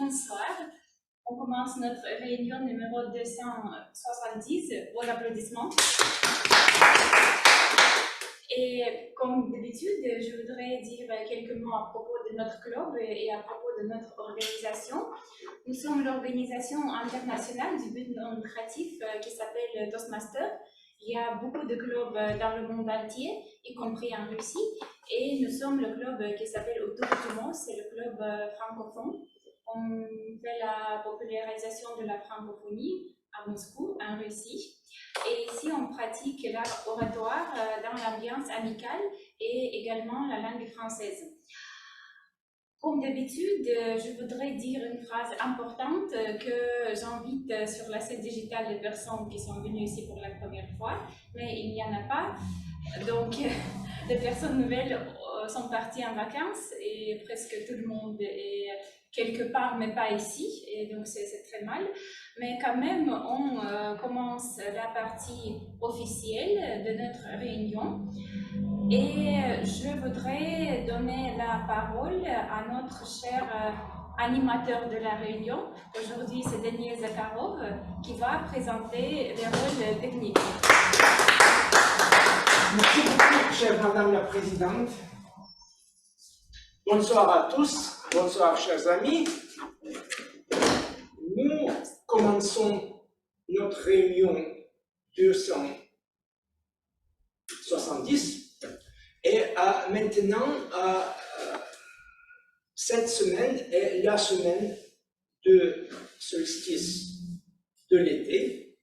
Bonsoir. On commence notre réunion numéro 270. Vos applaudissements. Et comme d'habitude, je voudrais dire quelques mots à propos de notre club et à propos de notre organisation. Nous sommes l'organisation internationale du but non lucratif qui s'appelle Toastmasters. Il y a beaucoup de clubs dans le monde entier, y compris en Russie, et nous sommes le club qui s'appelle Autour du monde, c'est le club francophone. On fait la popularisation de la francophonie à Moscou, en Russie. Et ici, on pratique l'art oratoire dans l'ambiance amicale et également la langue française. Comme d'habitude, je voudrais dire une phrase importante que j'invite sur la scène digitale les personnes qui sont venues ici pour la première fois, mais il n'y en a pas. Donc, les personnes nouvelles sont parties en vacances et presque tout le monde est quelque part, mais pas ici, et donc c'est très mal. Mais quand même, on commence la partie officielle de notre réunion. Et je voudrais donner la parole à notre cher animateur de la réunion. Aujourd'hui, c'est Daniel Zakharov qui va présenter les rôles techniques. Merci beaucoup, chère Madame la Présidente. Bonsoir à tous, bonsoir chers amis. Nous commençons notre réunion 270 et maintenant cette semaine est la semaine de solstice de l'été.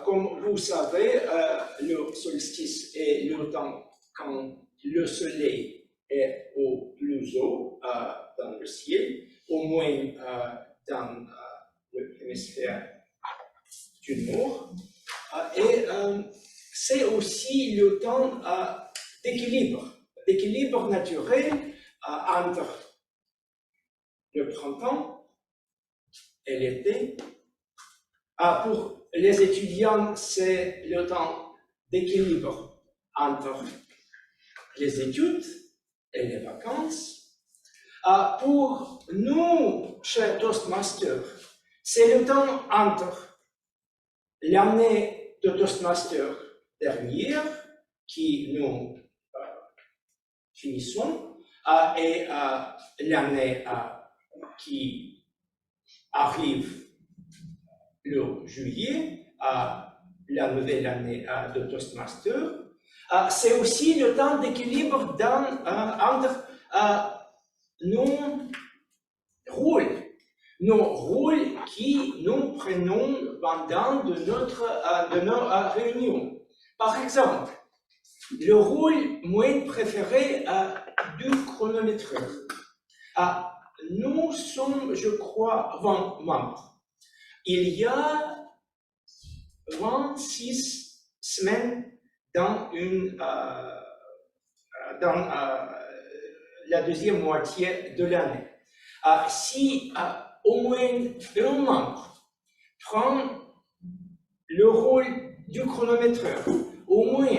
Comme vous savez, le solstice est le temps quand le soleil est au plus haut dans le ciel, au moins dans l'hémisphère du nord. Et c'est aussi le temps d'équilibre naturel entre le printemps et l'été. Pour les étudiants, c'est le temps d'équilibre entre les études et les vacances. Pour nous, chers Toastmasters, c'est le temps entre l'année de Toastmasters dernière, qui nous finissons, et l'année qui arrive le juillet, la nouvelle année de Toastmasters. C'est aussi le temps d'équilibre entre nos rôles qui nous prenons pendant nos réunions. Par exemple, le rôle moins préféré du chronométreur. Nous sommes, je crois, 20 membres. Il y a 26 semaines dans la deuxième moitié de l'année. Si au moins un membre prend le rôle du chronométreur, au moins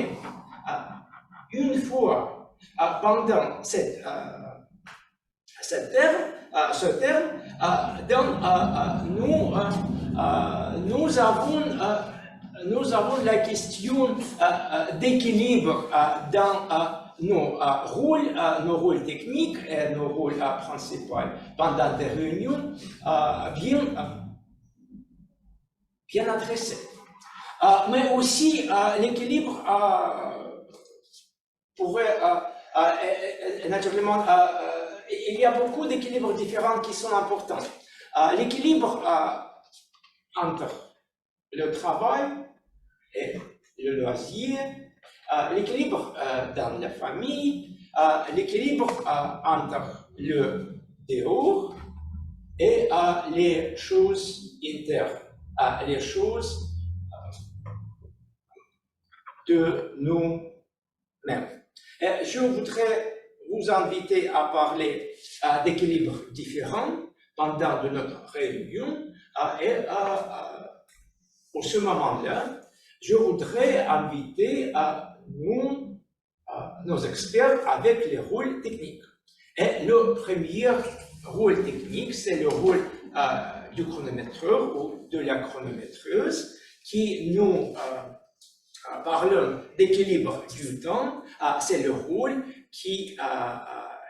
une fois pendant ce terme, nous avons la question d'équilibre dans nos rôles techniques et nos rôles principaux pendant des réunions bien adressés. Mais aussi l'équilibre pourrait naturellement, il y a beaucoup d'équilibres différents qui sont importants. L'équilibre entre le travail et le loisir, l'équilibre dans la famille, l'équilibre entre le dehors et les choses internes, les choses de nous-mêmes. Je voudrais vous inviter à parler d'équilibres différents pendant notre réunion et pour ce moment-là, je voudrais inviter nos experts avec les rôles techniques. Et le premier rôle technique, c'est le rôle du chronométreur ou de la chronométreuse qui nous parlons d'équilibre du temps. C'est le rôle qui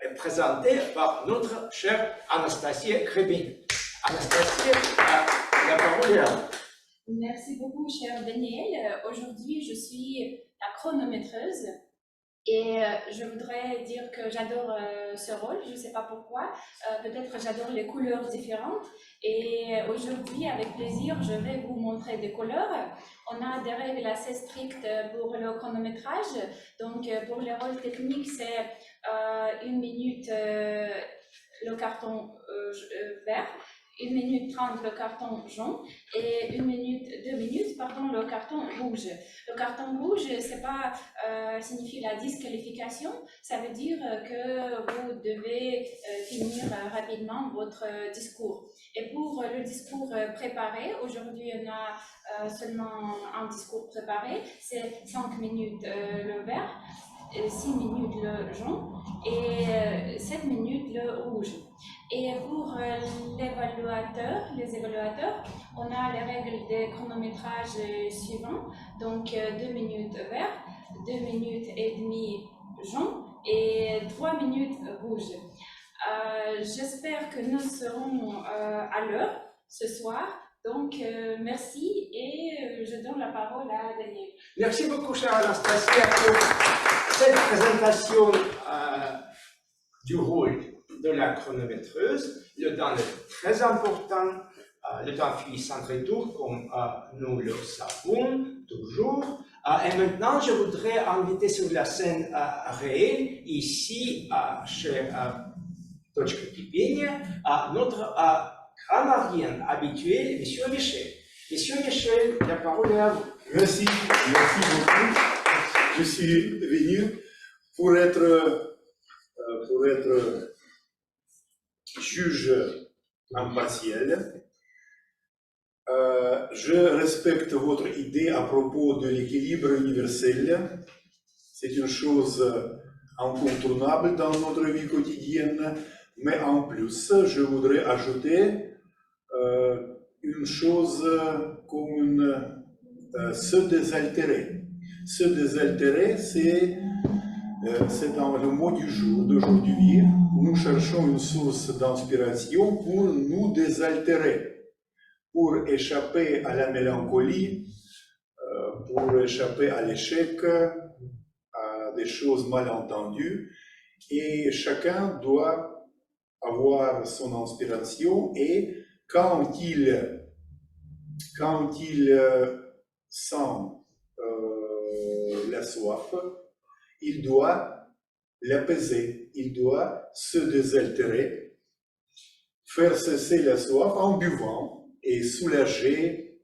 est présenté par notre chère Anastasia Grebin. Anastasia, la parole est à vous. Merci beaucoup, cher Daniel. Aujourd'hui, je suis la chronométreuse et je voudrais dire que j'adore ce rôle. Je ne sais pas pourquoi. Peut-être j'adore les couleurs différentes. Et aujourd'hui, avec plaisir, je vais vous montrer des couleurs. On a des règles assez strictes pour le chronométrage. Donc, pour les rôles techniques, c'est 1 minute le carton vert. 1 minute 30 le carton jaune et 2 minutes, pardon, le carton rouge. Le carton rouge, c'est pas signifie la disqualification, ça veut dire que vous devez finir rapidement votre discours. Et pour le discours préparé, aujourd'hui on a seulement un discours préparé, c'est 5 minutes le vert, 6 minutes le jaune et 7 minutes le rouge. Et pour les évaluateurs, on a les règles de chronométrage suivants. Donc 2 minutes vert, 2 minutes et demie jaune et 3 minutes rouge. J'espère que nous serons à l'heure ce soir. Donc merci et je donne la parole à Daniel. Merci beaucoup, chère Anastasia, pour cette présentation du rôle de la chronométreuse. Le temps est très important, le temps file sans retour, comme nous le savons toujours. Et maintenant, je voudrais inviter sur la scène réelle, ici, chez Точка Кипения, notre gramarien habitué, M. Michel. M. Michel, la parole est à vous. Merci beaucoup. Je suis venu pour être juge impartiel. Je respecte votre idée à propos de l'équilibre universel. C'est une chose incontournable dans notre vie quotidienne, mais en plus, je voudrais ajouter une chose commune, se désaltérer. Se désaltérer, c'est dans le mot du jour d'aujourd'hui. Nous cherchons une source d'inspiration pour nous désaltérer, pour échapper à la mélancolie, pour échapper à l'échec, à des choses mal entendues. Et chacun doit avoir son inspiration et quand il sent la soif, il doit l'apaiser, il doit se désaltérer, faire cesser la soif en buvant et soulager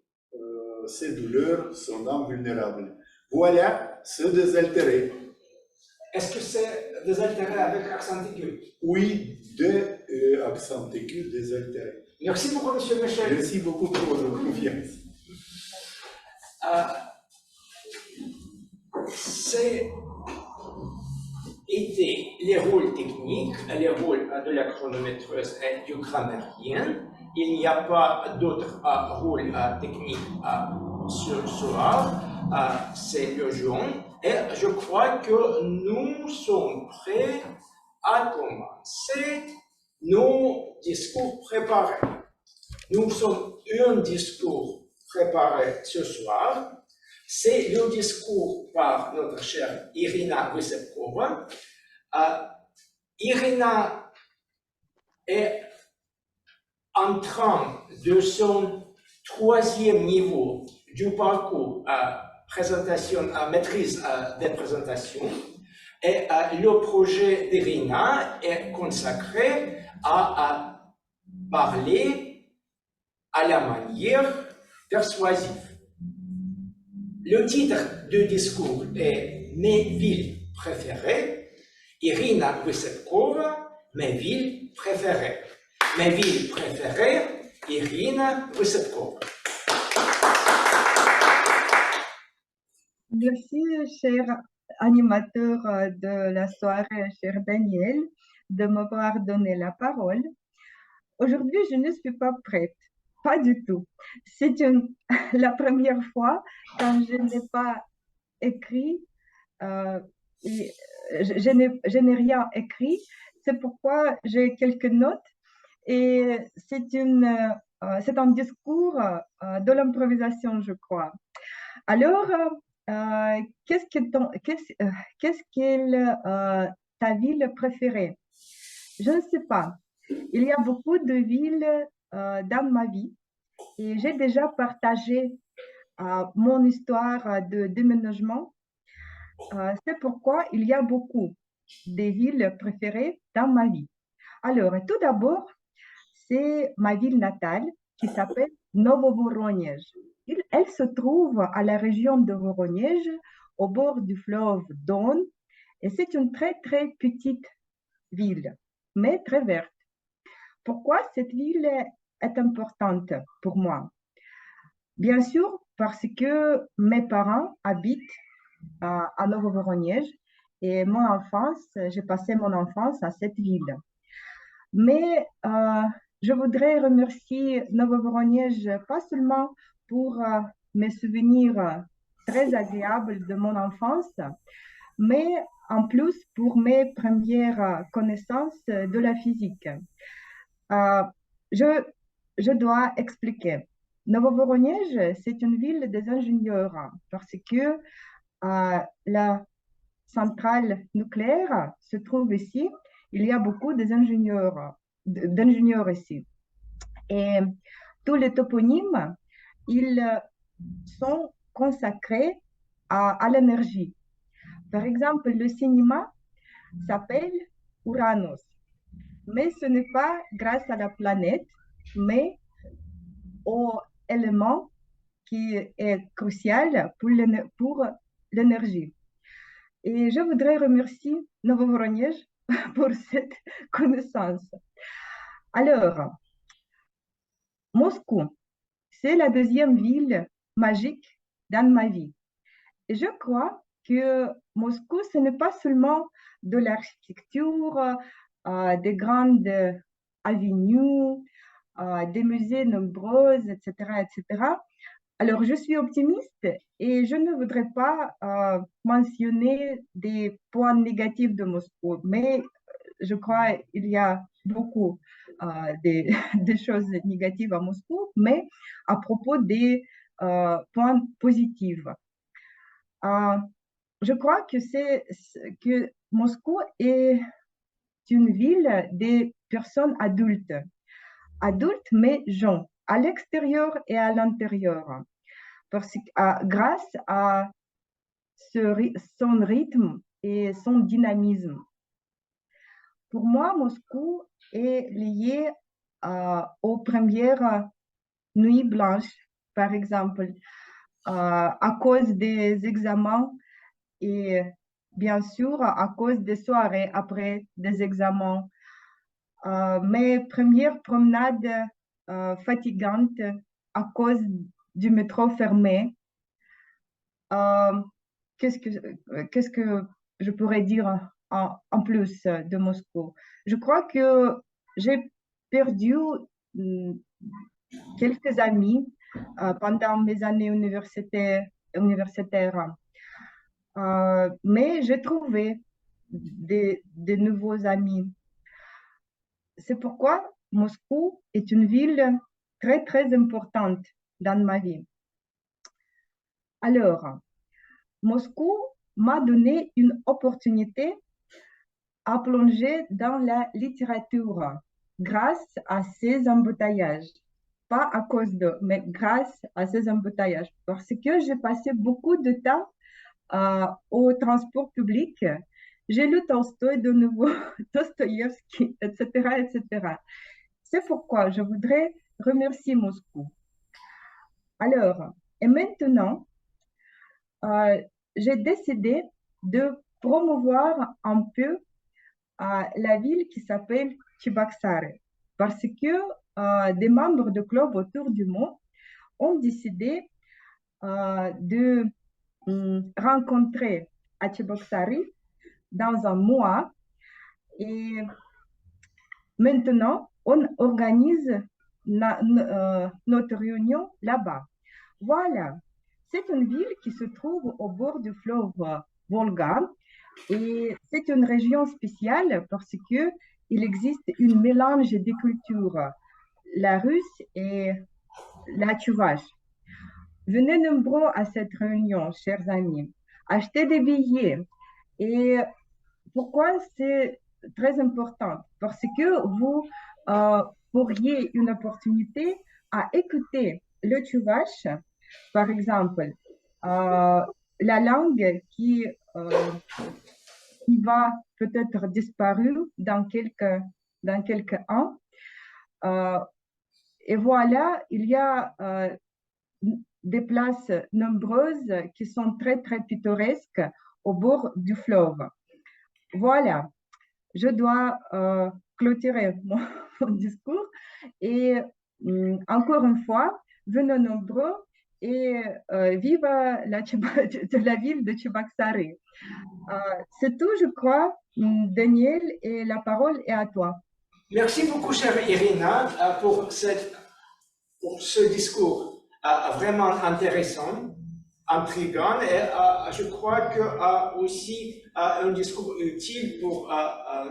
ses douleurs, son âme vulnérable. Voilà, se désaltérer. Est-ce que c'est désaltéré avec accent aigu? Oui, accent aigu, désaltéré. Merci beaucoup, M. Michel. Merci beaucoup pour votre confiance. C'est été les rôles techniques, les rôles de la chronométreuse et du grammairien. Il n'y a pas d'autres rôles techniques ce soir. C'est le jaune. Et je crois que nous sommes prêts à commencer nos discours préparés. Nous sommes un discours préparé ce soir. C'est le discours par notre chère Irina Wysepkova. Irina est en train de son 3e niveau du parcours présentation, maîtrise des présentations. Et le projet d'Irina est consacré à parler à la manière persuasive. Le titre du discours est « Mes villes préférées ». Irina Wysepkova, « Mes villes préférées ». Mes villes préférées, Irina Wysepkova. Merci, cher animateur de la soirée, cher Daniel, de m'avoir donné la parole. aujourd'hui, je ne suis pas prête, pas du tout. C'est la première fois quand je n'ai pas écrit et je n'ai rien écrit. C'est pourquoi j'ai quelques notes et c'est un discours de l'improvisation, je crois. Alors, qu'est-ce qu'est ta ville préférée? Je ne sais pas. Il y a beaucoup de villes dans ma vie et j'ai déjà partagé mon histoire de déménagement. C'est pourquoi il y a beaucoup de villes préférées dans ma vie. Alors, tout d'abord, c'est ma ville natale qui s'appelle Novo-Voronezh. Elle se trouve à la région de Voronezh, au bord du fleuve Don, et c'est une très, très petite ville, mais très verte. Pourquoi cette ville est importante pour moi? Bien sûr, parce que mes parents habitent à Novo-Voronezh et j'ai passé mon enfance à cette ville. Mais je voudrais remercier Novo-Voronezh pas seulement pour mes souvenirs très agréables de mon enfance, mais en plus pour mes premières connaissances de la physique. Euh, je, je dois expliquer. Novo-Voronezh, c'est une ville des ingénieurs parce que la centrale nucléaire se trouve ici. Il y a beaucoup d'ingénieurs ici. Et tous les toponymes, ils sont consacrés à l'énergie. Par exemple, le cinéma s'appelle Uranus, mais ce n'est pas grâce à la planète, mais au élément qui est crucial pour l'énergie. Et je voudrais remercier Novo-Voronezh pour cette connaissance. Alors, Moscou, c'est la deuxième ville magique dans ma vie. Et je crois que Moscou, ce n'est pas seulement de l'architecture, des grandes avenues, des musées nombreux, etc., etc. Alors, je suis optimiste et je ne voudrais pas mentionner des points négatifs de Moscou, mais je crois qu'il y a beaucoup des choses négatives à Moscou, mais à propos des points positifs. Je crois que Moscou est une ville des personnes adultes, mais jeunes, à l'extérieur et à l'intérieur, grâce à son rythme et son dynamisme. Pour moi, Moscou est lié aux premières nuits blanches, par exemple, à cause des examens et bien sûr à cause des soirées après des examens. Mes premières promenades fatigantes à cause du métro fermé. Qu'est-ce que je pourrais dire en plus de Moscou? Je crois que j'ai perdu quelques amis pendant mes années universitaires. Mais j'ai trouvé de nouveaux amis. C'est pourquoi Moscou est une ville très, très importante dans ma vie. Alors, Moscou m'a donné une opportunité à plonger dans la littérature grâce à ces embouteillages. Pas à cause de, mais grâce à ces embouteillages. Parce que j'ai passé beaucoup de temps au transport public. J'ai lu Tolstoï de nouveau, Dostoïevski, etc., etc. C'est pourquoi je voudrais remercier Moscou. Alors, et maintenant, j'ai décidé de promouvoir un peu la ville qui s'appelle Cheboksary parce que des membres de club autour du monde ont décidé de rencontrer à Cheboksary dans un mois et maintenant on organise notre réunion là-bas. Voilà, c'est une ville qui se trouve au bord du fleuve Volga et c'est une région spéciale parce que il existe un mélange de cultures, la russe et la tchouvache. Venez nombreux à cette réunion, chers amis. Achetez des billets. Et pourquoi c'est très important? Parce que vous pourriez une opportunité à écouter le tchouvache, par exemple, la langue qui va peut-être disparaître dans quelques ans. Euh, et voilà, il y a des places nombreuses qui sont très, très pittoresques au bord du fleuve. Voilà, je dois clôturer mon discours et encore une fois, venez nombreux et vive la ville de Cheboksary. C'est tout, je crois, Daniel, et la parole est à toi. Merci beaucoup, chère Irina, pour ce discours vraiment intéressant, intriguant, et je crois que aussi un discours utile pour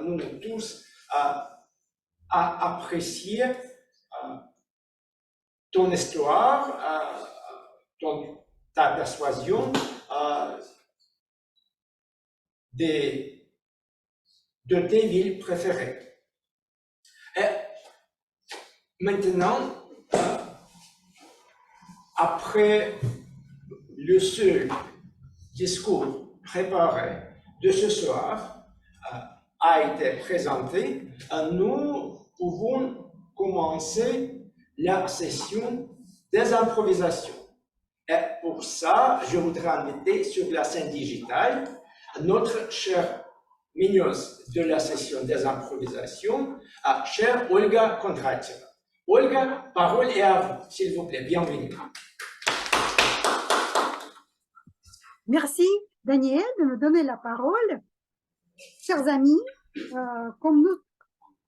nous tous à apprécier ton histoire, ta persuasion de tes villes préférées. Et maintenant, après le seul discours préparé de ce soir a été présenté, nous pouvons commencer la session des improvisations. Et pour ça, je voudrais inviter sur la scène digitale notre chère migneuse de la session des improvisations, chère Olga Kondratьева. Olga, parole est à vous, s'il vous plaît. Bienvenue. Merci, Daniel, de me donner la parole. Chers amis, comme nous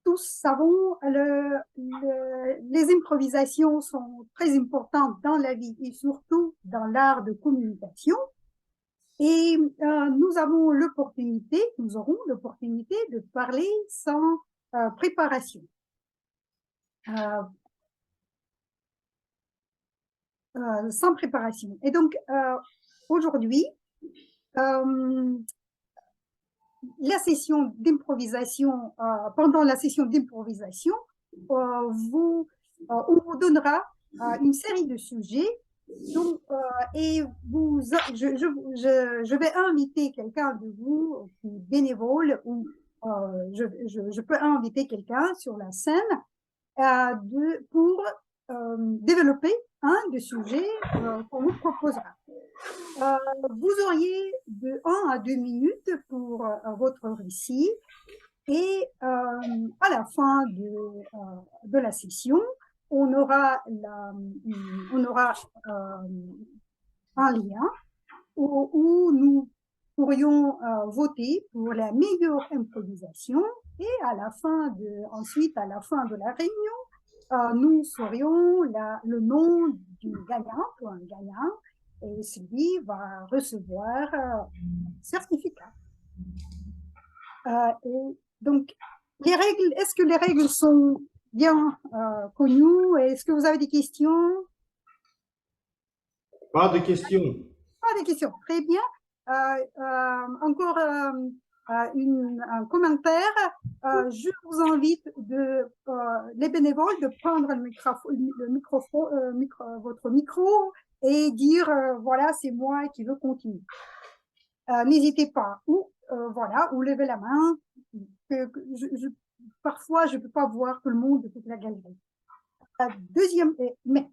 tous savons, les improvisations sont très importantes dans la vie et surtout dans l'art de communication. Et nous aurons l'opportunité de parler sans préparation. Sans préparation. Et donc, aujourd'hui, la session d'improvisation, pendant la session d'improvisation, on vous donnera une série de sujets et je vais inviter quelqu'un de vous qui est bénévole ou je peux inviter quelqu'un sur la scène pour développer un des sujets qu'on vous proposera. Vous auriez de 1 à 2 minutes pour votre récit et à la fin de la session, on aura un lien où nous pourrions voter pour la meilleure improvisation et ensuite à la fin de la réunion, nous saurions le nom du gagnant ou un gagnant et celui va recevoir un certificat. Et donc, les règles, est-ce que les règles sont bien connues? Est-ce que vous avez des questions? Pas de questions. Pas de questions, très bien. Encore un commentaire. Je vous invite les bénévoles de prendre votre micro et dire voilà, c'est moi qui veux continuer. N'hésitez pas ou lever la main. Parfois, je ne peux pas voir tout le monde de toute la galerie. Mais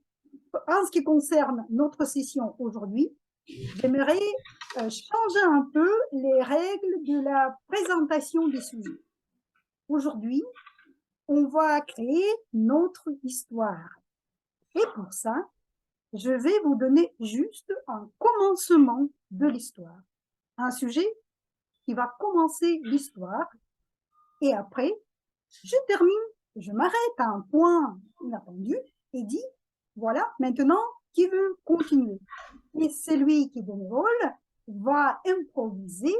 en ce qui concerne notre session aujourd'hui, j'aimerais changer un peu les règles de la présentation des sujets. Aujourd'hui, on va créer notre histoire. Et pour ça, je vais vous donner juste un commencement de l'histoire. Un sujet qui va commencer l'histoire. Et après, je termine je m'arrête à un point inattendu et dis, voilà, maintenant, qui veut continuer? Et celui qui bénévole va improviser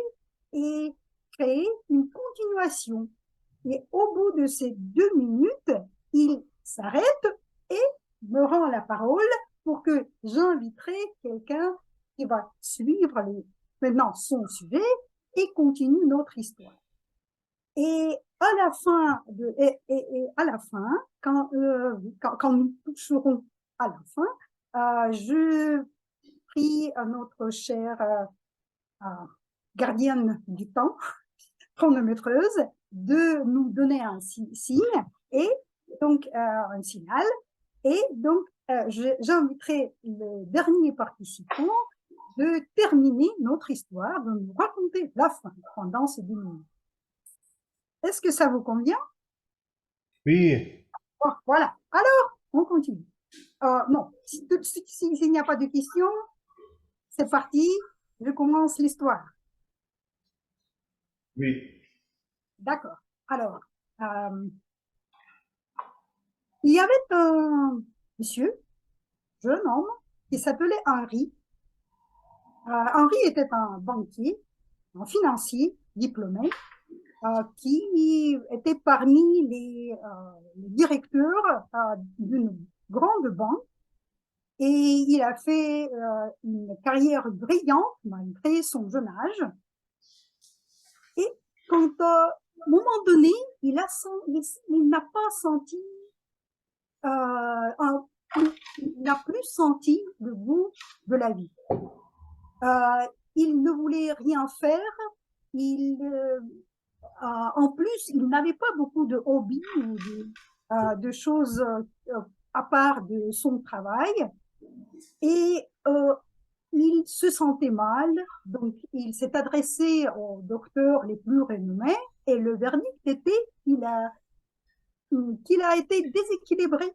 et créer une continuation. Et au bout de ces 2 minutes, il s'arrête et me rend la parole pour que j'inviterai quelqu'un qui va suivre maintenant son sujet et continue notre histoire. Et à la fin, à la fin quand nous toucherons à la fin, je prie à notre chère gardienne du temps, chronométreuse, de nous donner un signe et donc un signal. Et donc, j'inviterai le dernier participant de terminer notre histoire, de nous raconter la fin pendant ces 2 minutes. Est-ce que ça vous convient? Oui. Bon, voilà. Alors, on continue. Non, s'il n'y a pas de questions, c'est parti. Je commence l'histoire. Oui. D'accord. Alors, il y avait un monsieur, jeune homme, qui s'appelait Henri. Henri était un banquier, un financier diplômé, qui était parmi les directeurs d'une grande banque. Et il a fait une carrière brillante malgré son jeune âge. Et quand, à un moment donné, il n'a pas senti, il n'a plus senti le goût de la vie. Il ne voulait rien faire. En plus, il n'avait pas beaucoup de hobbies ou de choses à part de son travail. Et il se sentait mal, donc il s'est adressé aux docteurs les plus renommés et le verdict était qu'il a été déséquilibré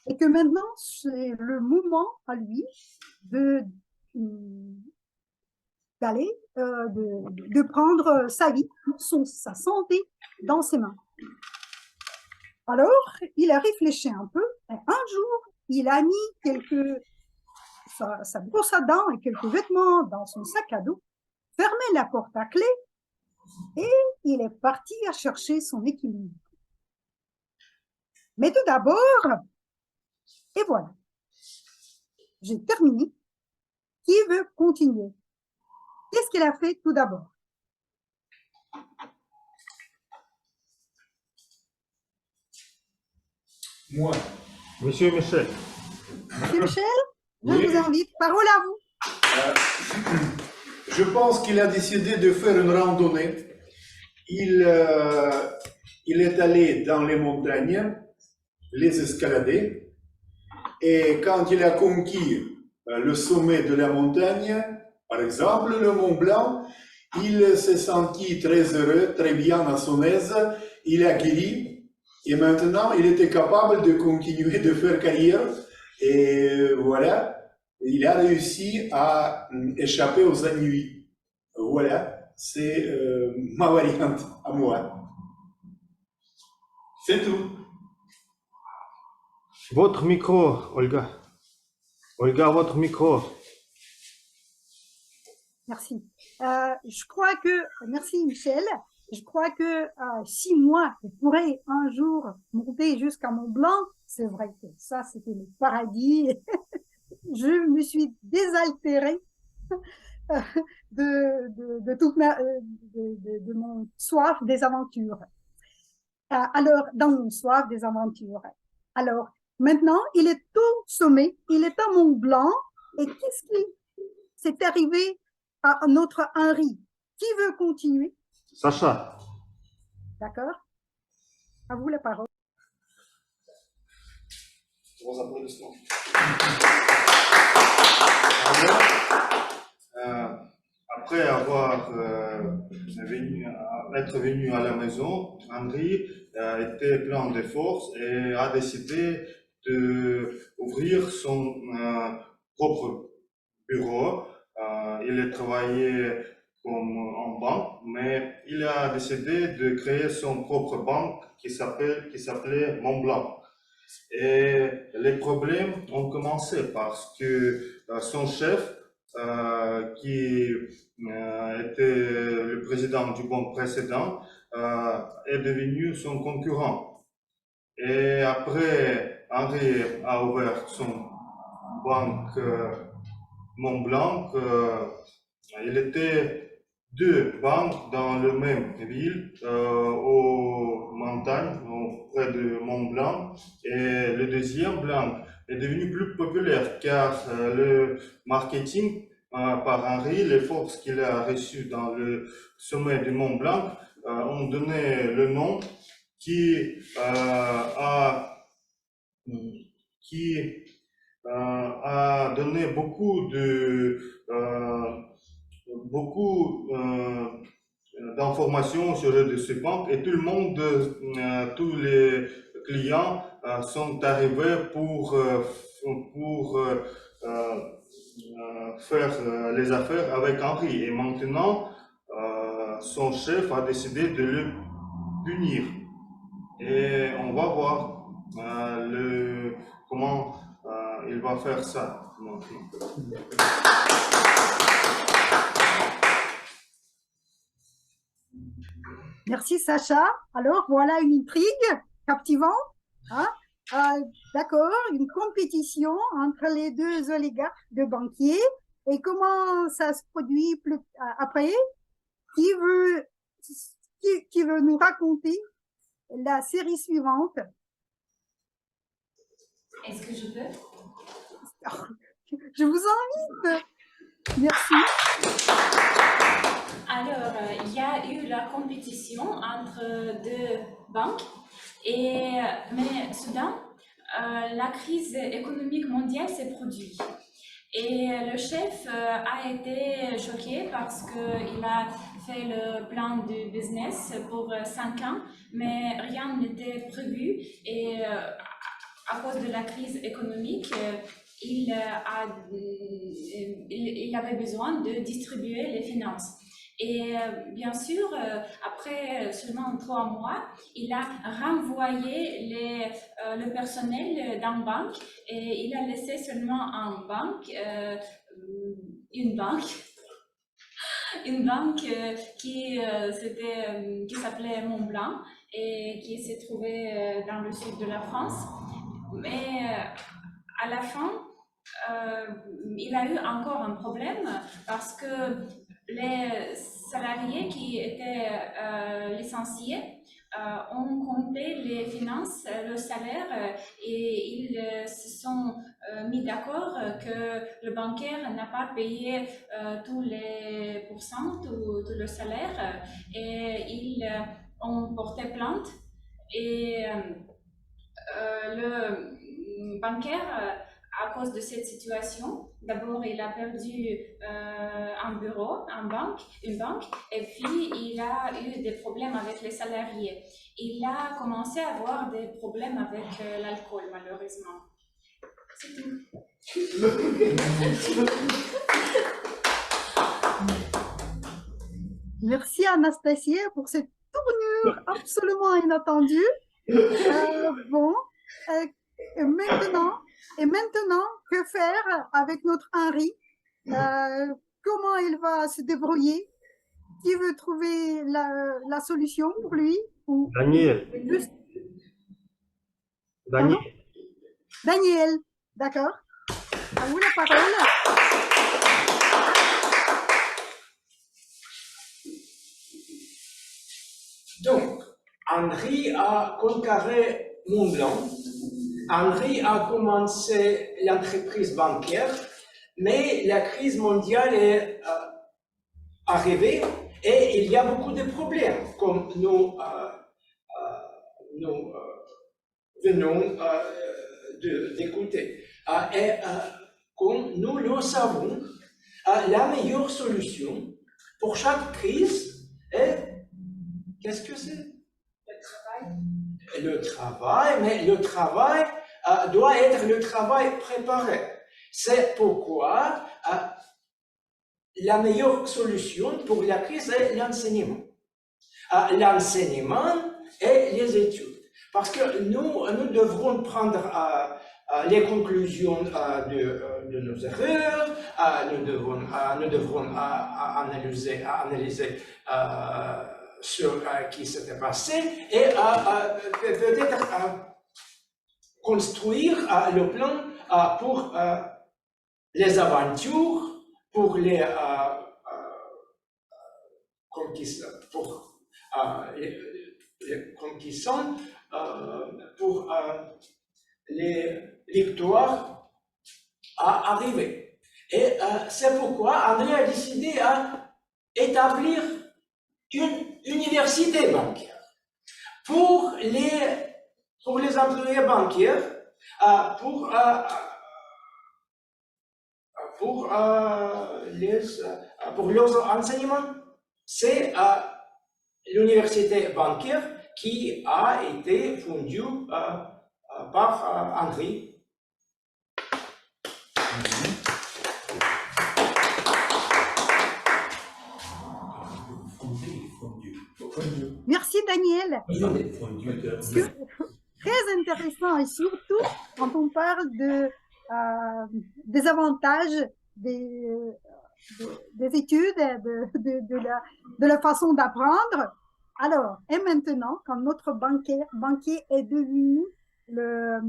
et que maintenant c'est le moment à lui d'aller, de prendre sa vie, sa santé dans ses mains. Alors, il a réfléchi un peu et un jour, il a mis sa brosse à dents et quelques vêtements dans son sac à dos, fermé la porte à clé et il est parti à chercher son équilibre. Mais tout d'abord, et voilà, j'ai terminé. Qui veut continuer? Qu'est-ce qu'il a fait tout d'abord? Moi. Monsieur Michel. Monsieur Michel, je Oui. vous invite. Parole à vous. Je pense qu'il a décidé de faire une randonnée. Il est allé dans les montagnes, les escalader, et quand il a conquis le sommet de la montagne, par exemple le Mont Blanc, il s'est senti très heureux, très bien à son aise, il a guéri, et maintenant il était capable de continuer de faire carrière, et voilà, il a réussi à échapper aux ennuis. Voilà, c'est ma variante à moi. C'est tout. Votre micro, Olga. Olga, votre micro. Merci. Merci Michel. Je crois que si moi, je pourrais un jour monter jusqu'à Mont Blanc, c'est vrai que ça, c'était le paradis. Je me suis désaltérée de mon soif des aventures. Alors, dans mon soif des aventures. Alors, maintenant, il est au sommet, il est à Mont Blanc, et qu'est-ce qui s'est arrivé à notre Henri? Qui veut continuer? Sacha. D'accord? À vous la parole. Gros applaudissements. Après être venu à la maison, Henri était plein de force et a décidé d'ouvrir son propre bureau. Il a travaillé comme en banque, mais il a décidé de créer son propre banque qui s'appelait Montblanc. Et les problèmes ont commencé parce que son chef, qui était le président du banque précédent, est devenu son concurrent. Et après, Henri a ouvert son banque Montblanc. Il était deux banques dans la même ville, aux montagnes, près de Mont-Blanc. Et le deuxième banque est devenu plus populaire car le marketing par Henri, les forces qu'il a reçues dans le sommet du Mont-Blanc ont donné le nom qui a donné beaucoup d'informations sur ce banque et tout le monde, tous les clients sont arrivés pour faire les affaires avec Henri. Et maintenant, son chef a décidé de le punir. Et on va voir comment il va faire ça maintenant. Merci Sacha. Alors voilà une intrigue captivante. Hein? D'accord, une compétition entre les deux oligarques de banquiers. Et comment ça se produit après? Qui veut nous raconter la série suivante? Est-ce que je peux? Je vous invite. Merci. Alors, il y a eu la compétition entre deux banques, mais soudain, la crise économique mondiale s'est produite. Et le chef a été choqué parce qu'il a fait le plan de business pour 5 ans, mais rien n'était prévu. Et à cause de la crise économique, il avait besoin de distribuer les finances. Et bien sûr, après seulement 3 mois, il a renvoyé le personnel dans la banque et il a laissé seulement une banque qui s'appelait Montblanc et qui s'est trouvée dans le sud de la France. Mais à la fin, il a eu encore un problème parce que les salariés qui étaient licenciés ont compté les finances, le salaire, et ils se sont mis d'accord que le bancaire n'a pas payé tous les pourcents, tout le salaire, et ils ont porté plainte. Et le bancaire, à cause de cette situation, d'abord il a perdu un bureau, une banque, et puis il a eu des problèmes avec les salariés. Il a commencé à avoir des problèmes avec l'alcool, malheureusement. C'est tout. Merci Anastasia pour cette tournure absolument inattendue. Et maintenant, que faire avec notre Henri? Comment il va se débrouiller? Qui veut trouver la solution pour lui? Daniel. Daniel, d'accord. À vous la parole. Donc, Henri a conquéré Montblanc. Henri a commencé l'entreprise bancaire, mais la crise mondiale est arrivée et il y a beaucoup de problèmes, comme nous venons d'écouter. Et comme nous le savons, la meilleure solution pour chaque crise est, qu'est-ce que c'est? Le travail, mais le travail doit être le travail préparé. C'est pourquoi la meilleure solution pour la crise est l'enseignement. L'enseignement et les études. Parce que nous devrons prendre les conclusions de nos erreurs, nous devrons analyser sur qui s'était passé et peut-être construire le plan pour les aventures, pour les conquistants, pour les victoires à arriver. Et c'est pourquoi André a décidé à établir une université bancaire pour les employés bancaires, pour leurs enseignements. C'est l'université bancaire qui a été fondue par André. Merci Daniel. C'est très intéressant et surtout quand on parle des avantages des études, de la façon d'apprendre. Alors, et maintenant, quand notre banquier est devenu le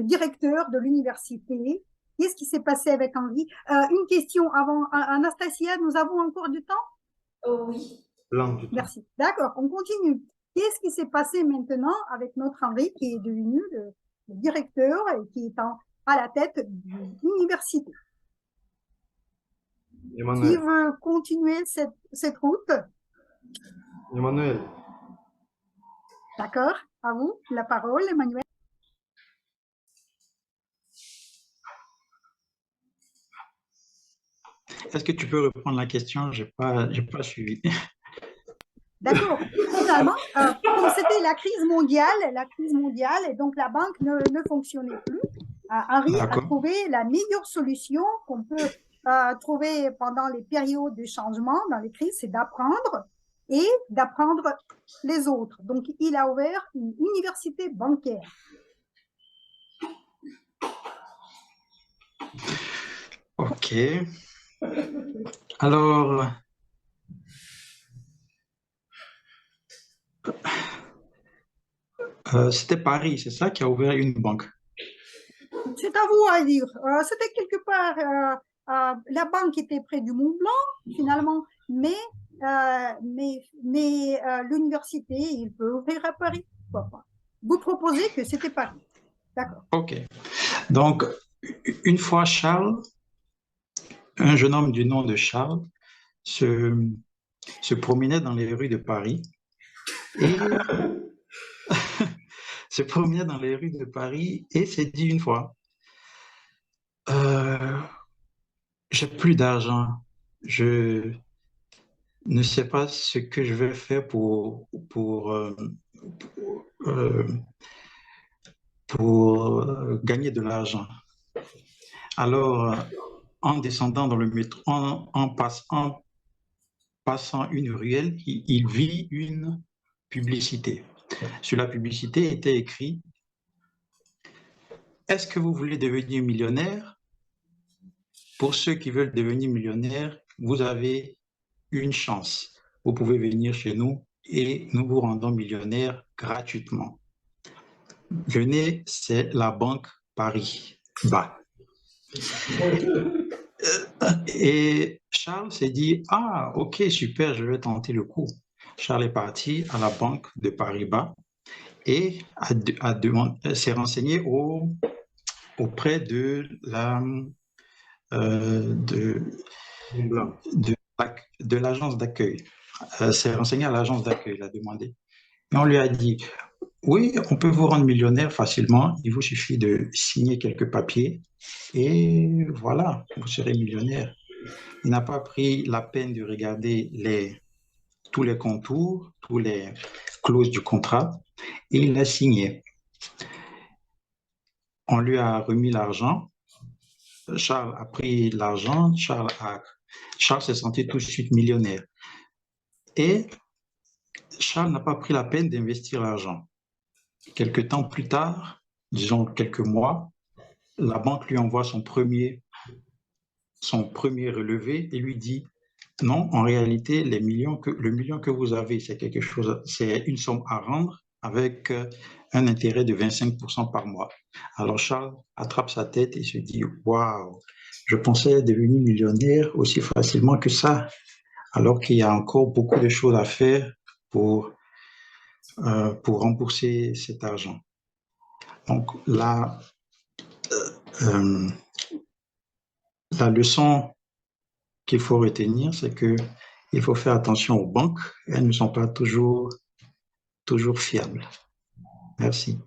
directeur de l'université, qu'est-ce qui s'est passé avec Henri? Une question avant, Anastasia, nous avons encore du temps? Oui. Merci. D'accord, on continue. Qu'est-ce qui s'est passé maintenant avec notre Henri qui est devenu le directeur et qui est à la tête de l'université? Qui veut continuer cette route? Emmanuel. D'accord, à vous la parole, Emmanuel. Est-ce que tu peux reprendre la question? J'ai pas suivi. D'accord. Finalement, comme c'était la crise mondiale, et donc la banque ne fonctionnait plus, Henri a trouvé la meilleure solution qu'on peut trouver pendant les périodes de changement, dans les crises, c'est d'apprendre et d'apprendre les autres. Donc, il a ouvert une université bancaire. Ok. Alors, c'était Paris, c'est ça, qui a ouvert une banque? C'est à vous à dire. C'était quelque part, la banque était près du Mont Blanc, finalement, mais l'université, il peut ouvrir à Paris. Pourquoi pas? Vous proposez que c'était Paris. D'accord. Ok. Donc, une fois Charles, un jeune homme du nom de Charles, se promenait dans les rues de Paris et se promenait dans les rues de Paris et s'est dit une fois, j'ai plus d'argent, je ne sais pas ce que je vais faire pour gagner de l'argent. Alors, en descendant dans le métro, en passant une ruelle, il vit une publicité. Sur la publicité était écrit « Est-ce que vous voulez devenir millionnaire? Pour ceux qui veulent devenir millionnaires, vous avez une chance. Vous pouvez venir chez nous et nous vous rendons millionnaire gratuitement. Venez, c'est la Banque Paris-Bas. » Et Charles s'est dit, ah, ok, super, je vais tenter le coup. Charles est parti à la Banque de Paris-Bas et s'est renseigné auprès de l'agence d'accueil. S'est renseigné à l'agence d'accueil, il a demandé. Et on lui a dit, oui, on peut vous rendre millionnaire facilement, il vous suffit de signer quelques papiers et voilà, vous serez millionnaire. Il n'a pas pris la peine de regarder tous les contours, toutes les clauses du contrat et il a signé. On lui a remis l'argent. Charles a pris l'argent, Charles a Charles s'est senti tout de suite millionnaire. Et Charles n'a pas pris la peine d'investir l'argent. Quelque temps plus tard, disons quelques mois, la banque lui envoie son premier relevé et lui dit non, en réalité, le million que vous avez, c'est une somme à rendre avec un intérêt de 25% par mois. Alors Charles attrape sa tête et se dit waouh, je pensais devenir millionnaire aussi facilement que ça, alors qu'il y a encore beaucoup de choses à faire pour rembourser cet argent. Donc la leçon qu'il faut retenir, c'est qu'il faut faire attention aux banques. Elles ne sont pas toujours fiables. Merci.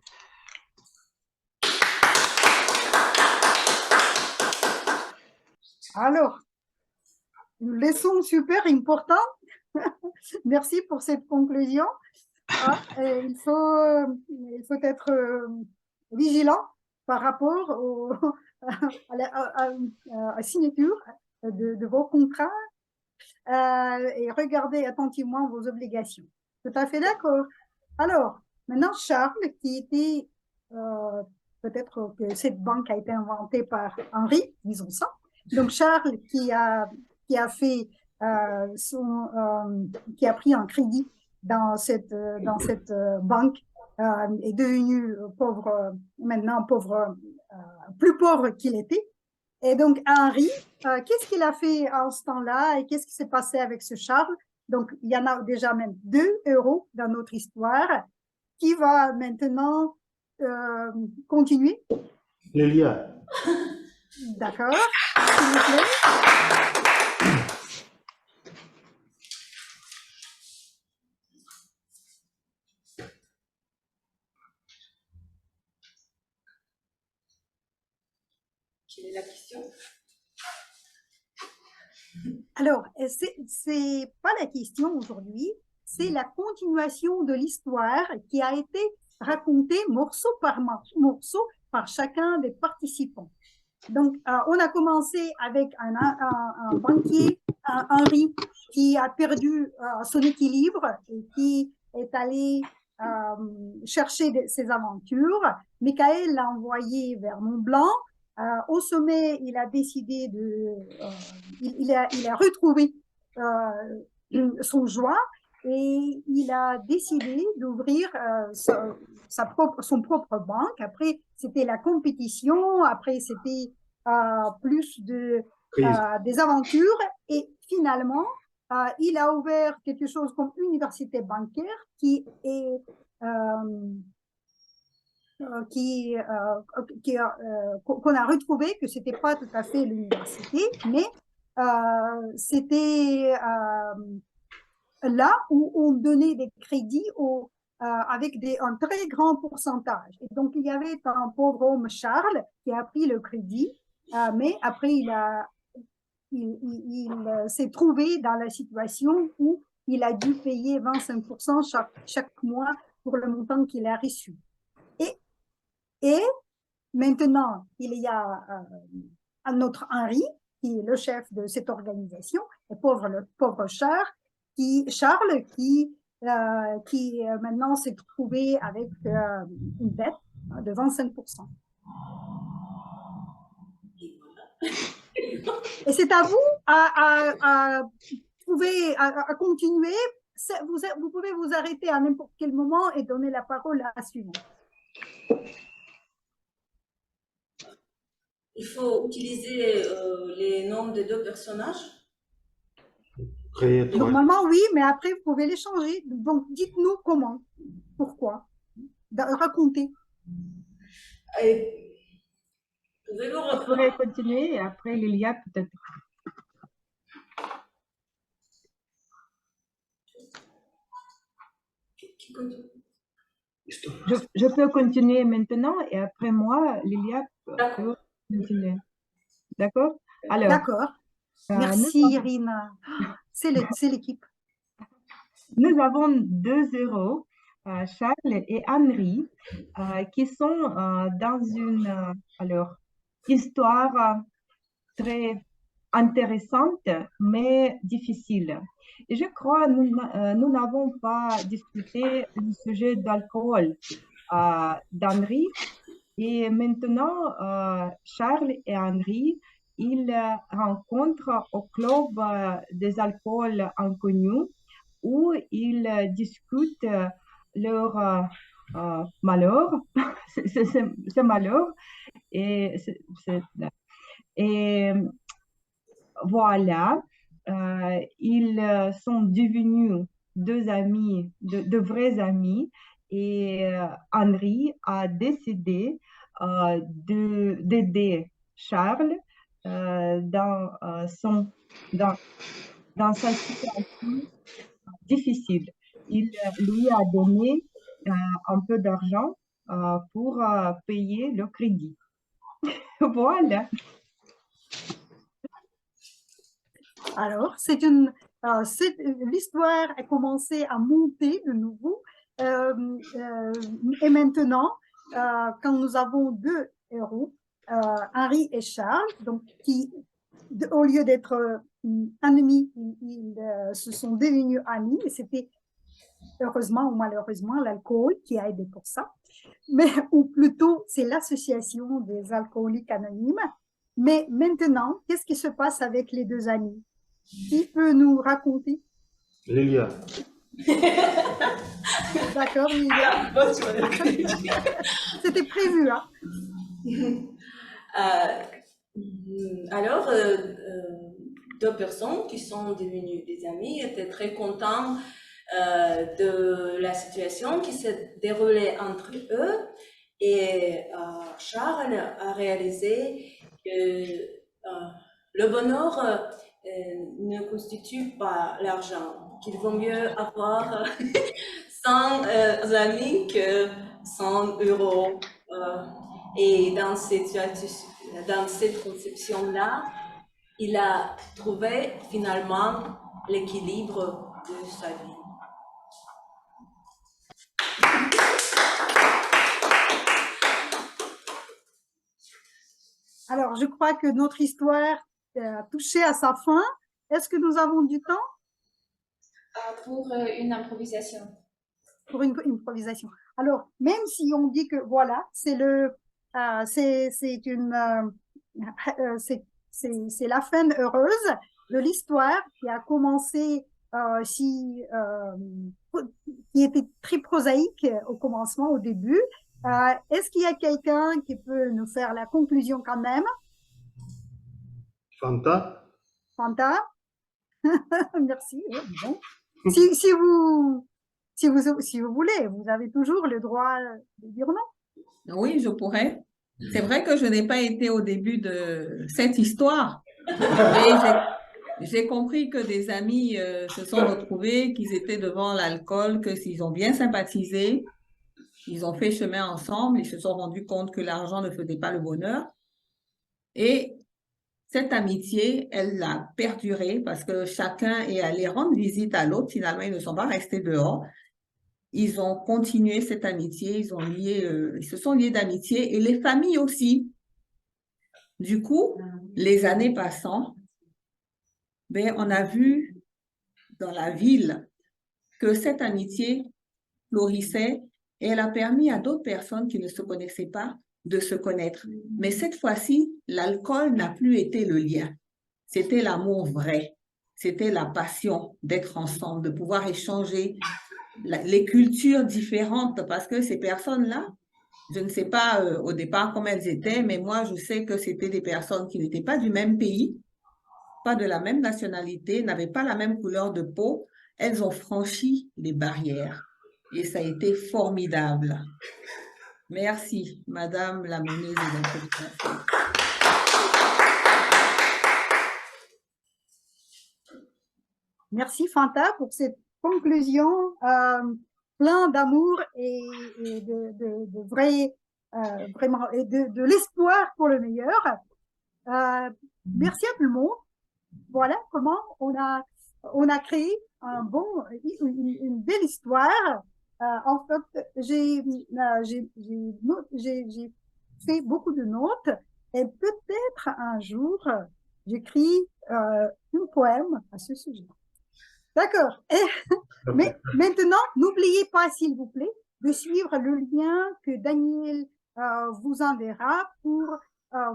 Alors, une leçon super importante. Merci pour cette conclusion. Il faut être vigilant par rapport à la signature de vos contrats et regarder attentivement vos obligations. Tout à fait d'accord. Alors, maintenant, Charles, qui était, peut-être que cette banque a été inventée par Henri, disons ça. Donc, Charles, qui a fait qui a pris un crédit dans cette banque, est devenu pauvre, maintenant pauvre, plus pauvre qu'il était. Et donc, Henri, qu'est-ce qu'il a fait à ce temps-là et qu'est-ce qui s'est passé avec ce Charles? Donc, il y en a déjà même 2 héros dans notre histoire qui va maintenant continuer. Lélia. D'accord, s'il vous plaît. Quelle est la question? Alors, c'est pas la question aujourd'hui, c'est la continuation de l'histoire qui a été racontée morceau par morceau par chacun des participants. Donc, on a commencé avec un banquier, Henri, qui a perdu son équilibre et qui est allé chercher ses aventures. Michael l'a envoyé vers Mont-Blanc. Au sommet, il a décidé il a retrouvé son joie et il a décidé d'ouvrir son propre banque. Après, c'était la compétition. Après, c'était plus des aventures. Et finalement, il a ouvert quelque chose comme université bancaire qu'on a retrouvé que c'était pas tout à fait l'université, mais c'était là où on donnait des crédits avec un très grand pourcentage. Et donc, il y avait un pauvre homme, Charles, qui a pris le crédit, mais après, il s'est trouvé dans la situation où il a dû payer 25% chaque mois pour le montant qu'il a reçu. Et maintenant, il y a un autre Henri, qui est le chef de cette organisation, le pauvre Charles, qui maintenant s'est trouvé avec une dette de 25%. Et c'est à vous à continuer. Vous pouvez vous arrêter à n'importe quel moment et donner la parole à la suivante. Il faut utiliser les noms des 2 personnages. Normalement, oui, mais après, vous pouvez les changer. Donc, dites-nous comment, pourquoi. Racontez. Pouvez-vous Je pourrais continuer et après, Lilia, peut-être. Je peux continuer maintenant et après moi, Lilia peut continuer. D'accord? Alors. D'accord. Merci, Irina. C'est l'équipe. Nous avons 2 héros, Charles et Henri, qui sont dans une histoire très intéressante, mais difficile. Et je crois que nous n'avons pas discuté le sujet d'alcool d'Henri. Et maintenant, Charles et Henri, ils rencontrent au club des alcools inconnus où ils discutent leur malheur, ce malheur. Et, et voilà, ils sont devenus deux amis, de vrais amis. Et Henri a décidé d'aider Charles dans, dans sa situation difficile. Il lui a donné un peu d'argent pour payer le crédit. Voilà. Alors, l'histoire a commencé à monter de nouveau. Et maintenant, quand nous avons deux héros, Henri et Charles, donc qui, au lieu d'être ennemis, ils se sont devenus amis. Et c'était heureusement ou malheureusement l'alcool qui a aidé pour ça. Mais, ou plutôt, c'est l'association des alcooliques anonymes. Mais maintenant, qu'est-ce qui se passe avec les deux amis? Qui peut nous raconter? Lilia. D'accord, Lilia. C'était prévu, hein? Alors, deux personnes qui sont devenues des amis étaient très contents de la situation qui s'est déroulée entre eux. Et Charles a réalisé que le bonheur ne constitue pas l'argent, qu'il vaut mieux avoir 100 amis que 100 euros. Et dans cette conception-là, il a trouvé finalement l'équilibre de sa vie. Alors, je crois que notre histoire a touché à sa fin. Est-ce que nous avons du temps? Pour une improvisation. Pour une improvisation. Alors, même si on dit que voilà, c'est la fin heureuse de l'histoire qui a commencé qui était très prosaïque au commencement, au début. Est-ce qu'il y a quelqu'un qui peut nous faire la conclusion quand même? Fanta. Fanta? Merci. Bon. Si vous voulez, vous avez toujours le droit de dire non. Oui, je pourrais. C'est vrai que je n'ai pas été au début de cette histoire. Mais j'ai compris que des amis se sont retrouvés, qu'ils étaient devant l'alcool, que s'ils ont bien sympathisé, ils ont fait chemin ensemble, ils se sont rendus compte que l'argent ne faisait pas le bonheur. Et cette amitié, elle a perduré parce que chacun est allé rendre visite à l'autre. Finalement, ils ne sont pas restés dehors. Ils ont continué cette amitié, ils se sont liés d'amitié et les familles aussi. Du coup, les années passant, on a vu dans la ville que cette amitié florissait et elle a permis à d'autres personnes qui ne se connaissaient pas de se connaître. Mais cette fois-ci, l'alcool n'a plus été le lien. C'était l'amour vrai. C'était la passion d'être ensemble, de pouvoir échanger les cultures différentes parce que ces personnes-là, je ne sais pas au départ comment elles étaient, mais moi, je sais que c'était des personnes qui n'étaient pas du même pays, pas de la même nationalité, n'avaient pas la même couleur de peau. Elles ont franchi les barrières et ça a été formidable. Merci, Madame la meneuse de l'interprétation. Merci, Fanta, pour cette conclusion plein d'amour et de vrai, vraiment, et de l'espoir pour le meilleur. Merci à tout le monde. Voilà comment on a créé une belle histoire. En fait, j'ai fait beaucoup de notes et peut-être un jour, j'écris un poème à ce sujet. D'accord. Mais maintenant, n'oubliez pas, s'il vous plaît, de suivre le lien que Daniel vous enverra pour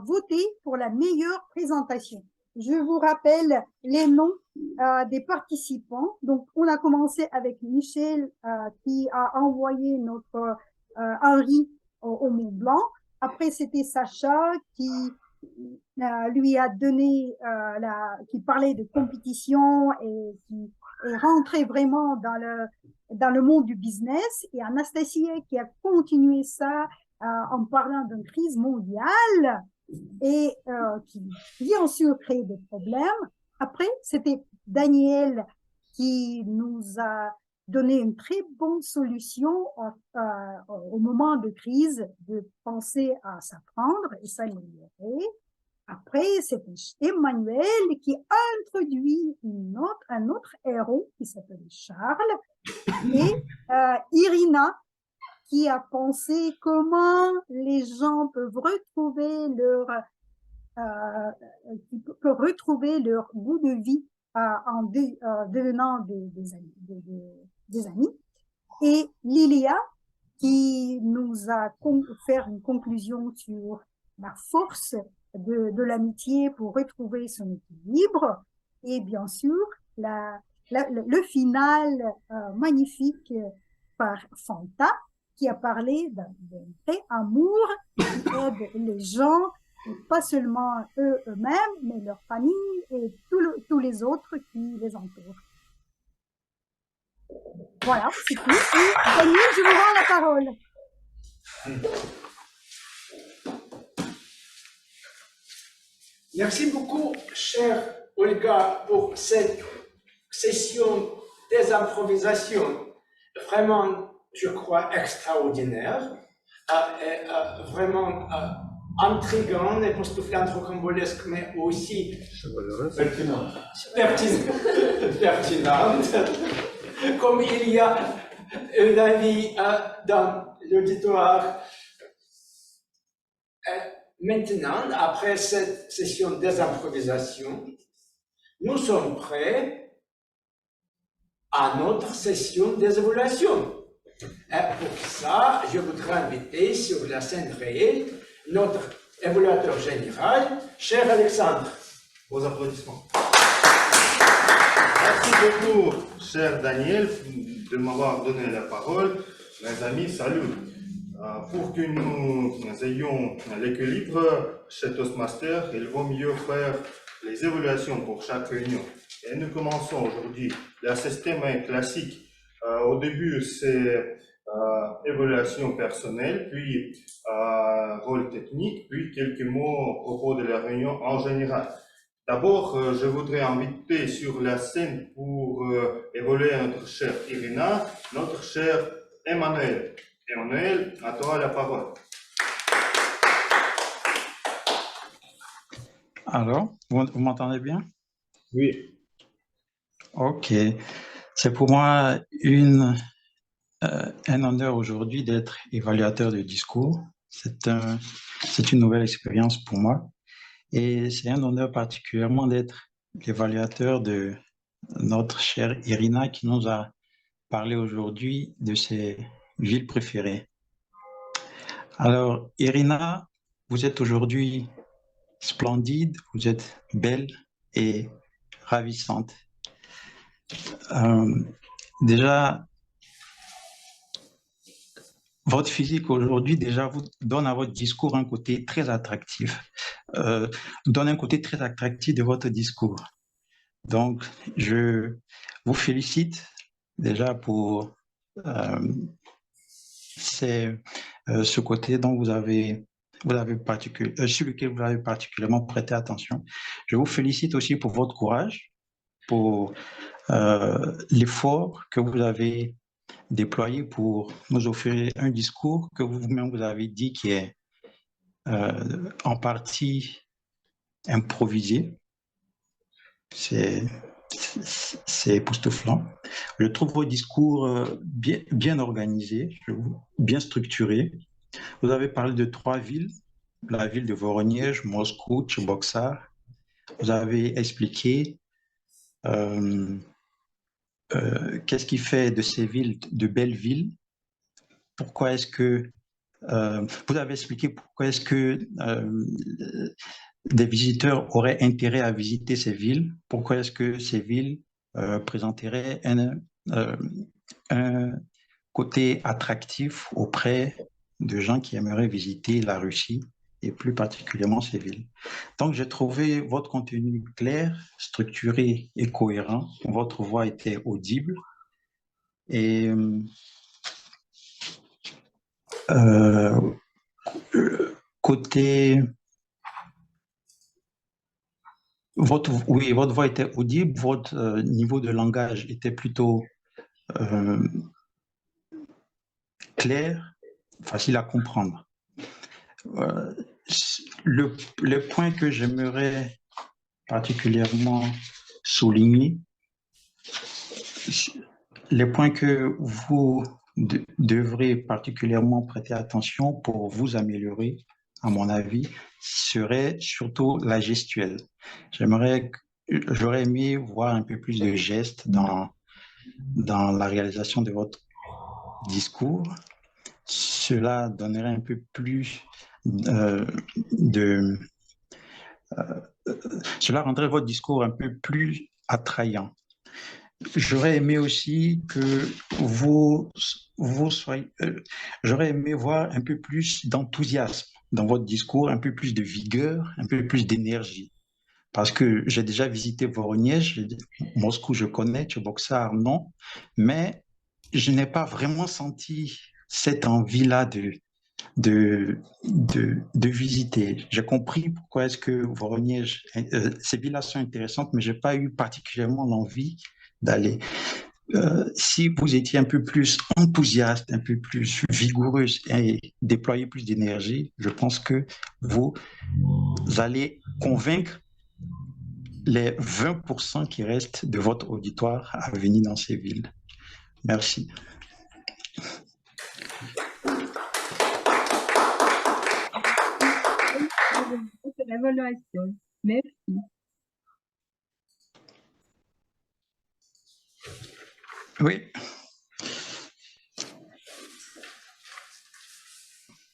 voter pour la meilleure présentation. Je vous rappelle les noms des participants. Donc, on a commencé avec Michel qui a envoyé notre Henri au Mont Blanc. Après, c'était Sacha qui lui a donné, qui parlait de compétition et qui est rentré vraiment dans le monde du business. Et Anastasia qui a continué ça en parlant d'une crise mondiale et qui bien sûr crée des problèmes. Après, c'était Daniel qui nous a donné une très bonne solution au moment de crise, de penser à s'apprendre et s'améliorer. Après, c'était Emmanuel qui a introduit un autre héros qui s'appelle Charles et Irina qui a pensé comment les gens peuvent retrouver leur goût de vie en devenant des amis. Et Lilia qui nous a fait une conclusion sur la force de l'amitié pour retrouver son équilibre. Et bien sûr, le final magnifique par Fanta qui a parlé d'un vrai amour qui aide les gens, et pas seulement eux-mêmes, mais leur famille et tous les autres qui les entourent. Voilà, c'est tout. Et Daniel, je vous rends la parole. Merci beaucoup, chère Olga, pour cette session des improvisations vraiment, je crois, extraordinaire, vraiment intrigant, époustouflante, rocambolesque, mais aussi pertinente. Comme il y a un avis dans l'auditoire. Maintenant, après cette session des improvisations, nous sommes prêts à notre session des évaluations. Pour ça, je voudrais inviter sur la scène réelle notre évaluateur général, cher Alexandre. Vos applaudissements. Merci beaucoup, cher Daniel, de m'avoir donné la parole. Mes amis, salut. Pour que nous ayons l'équilibre chez Toastmaster, il vaut mieux faire les évaluations pour chaque réunion. Et nous commençons aujourd'hui. Le système est classique. Au début, c'est évaluation personnelle, puis rôle technique, puis quelques mots à propos de la réunion en général. D'abord, je voudrais inviter sur la scène pour évaluer notre chère Irina, notre cher Emmanuel. Emmanuel, à toi la parole. Alors, vous m'entendez bien? Oui. Ok. C'est pour moi un honneur aujourd'hui d'être évaluateur de discours. C'est une nouvelle expérience pour moi. Et c'est un honneur particulièrement d'être l'évaluateur de notre chère Irina qui nous a parlé aujourd'hui de ses villes préférées. Alors, Irina, vous êtes aujourd'hui splendide, vous êtes belle et ravissante. Déjà, votre physique aujourd'hui déjà vous donne à votre discours un côté très attractif, donne un côté très attractif de votre discours. Donc, je vous félicite déjà pour ce côté dont sur lequel vous avez particulièrement prêté attention. Je vous félicite aussi pour votre courage, pour l'effort que vous avez déployé pour nous offrir un discours que vous-même vous avez dit qui est en partie improvisé. C'est époustouflant. Je trouve vos discours bien organisés, bien structurés. Vous avez parlé de 3 villes, la ville de Voronezh, Moscou, Tchiboksa. vous avez expliqué qu'est-ce qui fait de ces villes de belles villes. Pourquoi est-ce que vous avez expliqué pourquoi est-ce que des visiteurs auraient intérêt à visiter ces villes, pourquoi est-ce que ces villes présenteraient un côté attractif auprès de gens qui aimeraient visiter la Russie et plus particulièrement ces villes. Donc, j'ai trouvé votre contenu clair, structuré et cohérent. Votre voix était audible. Et côté... votre voix était audible, votre niveau de langage était plutôt clair, facile à comprendre. Le point que j'aimerais particulièrement souligner, les points que vous devrez particulièrement prêter attention pour vous améliorer, à mon avis, serait surtout la gestuelle. J'aurais aimé voir un peu plus de gestes dans la réalisation de votre discours. Cela donnerait un peu plus cela rendrait votre discours un peu plus attrayant. J'aurais aimé aussi que vous soyez... j'aurais aimé voir un peu plus d'enthousiasme dans votre discours, un peu plus de vigueur, un peu plus d'énergie. Parce que j'ai déjà visité Voronezh, Moscou je connais, Tchoboksar non, mais je n'ai pas vraiment senti cette envie-là de visiter. J'ai compris pourquoi est-ce que Voronezh, ces villes-là sont intéressantes, mais je n'ai pas eu particulièrement l'envie d'aller. Si vous étiez un peu plus enthousiaste, un peu plus vigoureuse et déployer plus d'énergie, je pense que vous allez convaincre les 20% qui restent de votre auditoire à venir dans ces villes. Merci. L'évaluation. Merci. Oui.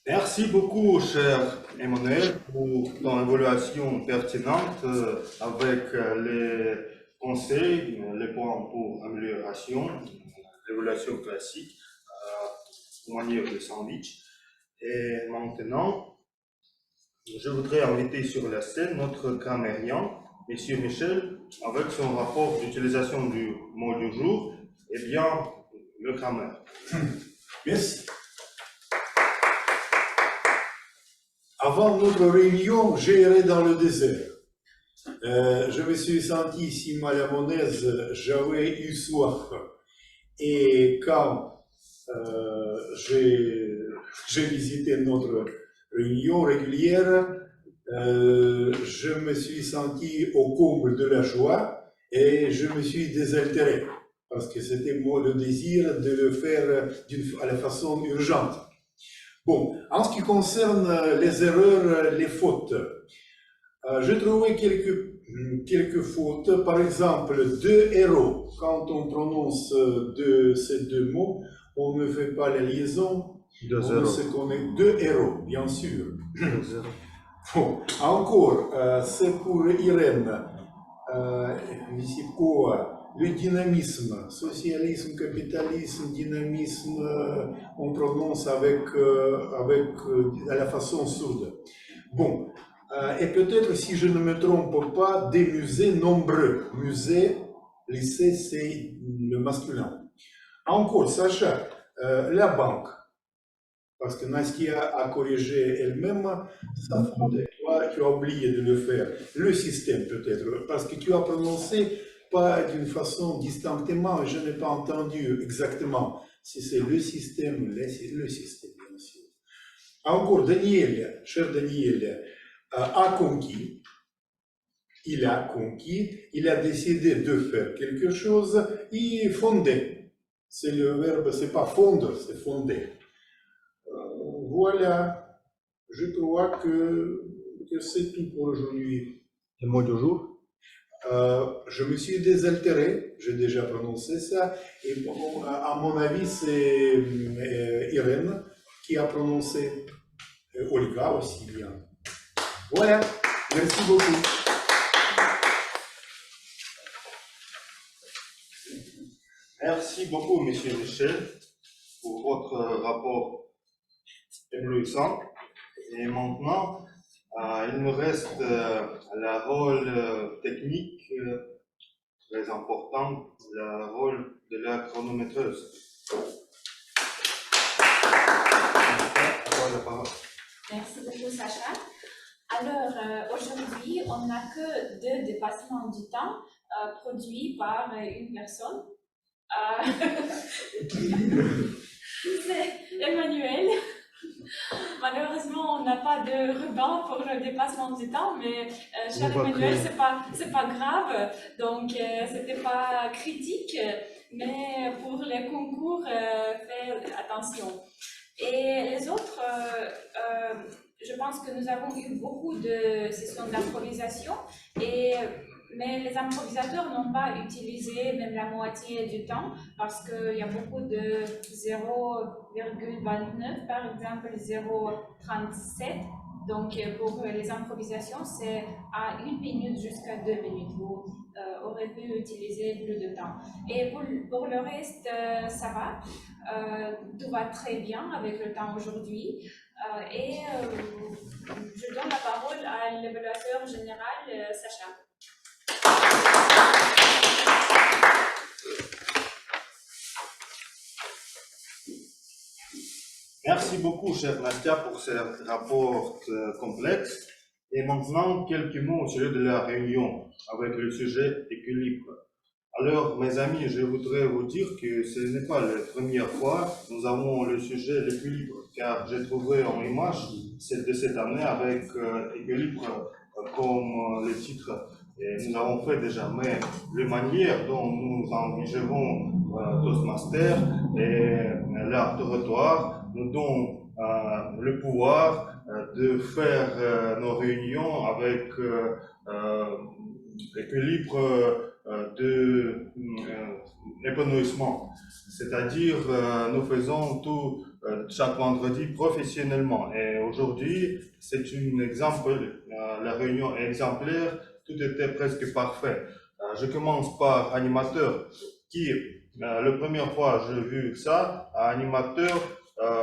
Merci beaucoup, cher Emmanuel, pour ton évaluation pertinente avec les conseils, les points pour amélioration, l'évaluation classique, manière de sandwich. Et maintenant, je voudrais inviter sur la scène notre grammairien, M. Michel, avec son rapport d'utilisation du mot du jour, et bien le grammaire. Merci. Avant notre réunion, j'errais dans le désert. Je me suis senti si mal à mon aise, j'avais eu soif. Et quand j'ai visité notre réunion régulière, je me suis senti au comble de la joie et je me suis désaltéré parce que c'était moi le désir de le faire à la façon urgente. Bon, en ce qui concerne les erreurs, les fautes, j'ai trouvé quelques fautes. Par exemple, deux héros. Quand on prononce ces deux mots, on ne fait pas la liaison. On sait qu'on est deux héros, bien sûr. Bon, encore, c'est pour Irène. Ici, le dynamisme, socialisme, capitalisme, dynamisme, on prononce avec à la façon sourde. Bon, et peut-être si je ne me trompe pas, des musées nombreux. Musée, lycée, c'est le masculin. Encore, Sacha, la banque, parce que Nastia a corrigé elle-même, ça faute, toi, tu as oublié de le faire. Le système peut-être, parce que tu as prononcé pas d'une façon distinctement, je n'ai pas entendu exactement si c'est le système, le système, bien sûr. Encore, Daniel, cher Daniel, a conquis, il a décidé de faire quelque chose, il fondait. C'est le verbe, c'est pas fondre, c'est fonder. Voilà, je crois que c'est tout pour aujourd'hui. Le mot du jour? Je me suis désaltéré, j'ai déjà prononcé ça, et bon, à mon avis, c'est Irène qui a prononcé, Olga aussi bien. Voilà, merci beaucoup. Merci beaucoup, Monsieur Michel, pour votre rapport éblouissant. Et maintenant, il nous reste le rôle technique très important, le rôle de la chronométreuse. Merci beaucoup, Sacha. Alors, aujourd'hui, on n'a que 2 dépassements du temps produits par une personne. C'est Emmanuel. Malheureusement, on n'a pas de ruban pour le dépassement du temps, mais cher Emmanuel, c'est pas grave, donc c'était pas critique, mais pour les concours, faites attention. Et les autres, je pense que nous avons eu beaucoup de sessions d'improvisation, mais les improvisateurs n'ont pas utilisé même la moitié du temps parce qu'il y a beaucoup de 0,29, par exemple 0,37. Donc pour les improvisations, c'est à 1 minute jusqu'à 2 minutes. Vous aurez pu utiliser plus de temps. Et pour le reste, ça va. Tout va très bien avec le temps aujourd'hui. Je donne la parole à l'évaluateur général, Sacha. Merci beaucoup, chère Nastia, pour ce rapport complexe. Et maintenant, quelques mots au sujet de la réunion avec le sujet équilibre. Alors, mes amis, je voudrais vous dire que ce n'est pas la première fois que nous avons le sujet l'équilibre, car j'ai trouvé en image de cette année avec équilibre comme le titre. Et nous avons fait déjà, mais la manière dont nous envisageons Toastmaster et l'art oratoire nous donne le pouvoir de faire nos réunions avec l'équilibre de l'épanouissement. C'est-à-dire, nous faisons tout chaque vendredi professionnellement. Et aujourd'hui, c'est un exemple, la réunion est exemplaire, tout était presque parfait. Je commence par animateur, qui, la première fois que j'ai vu ça, animateur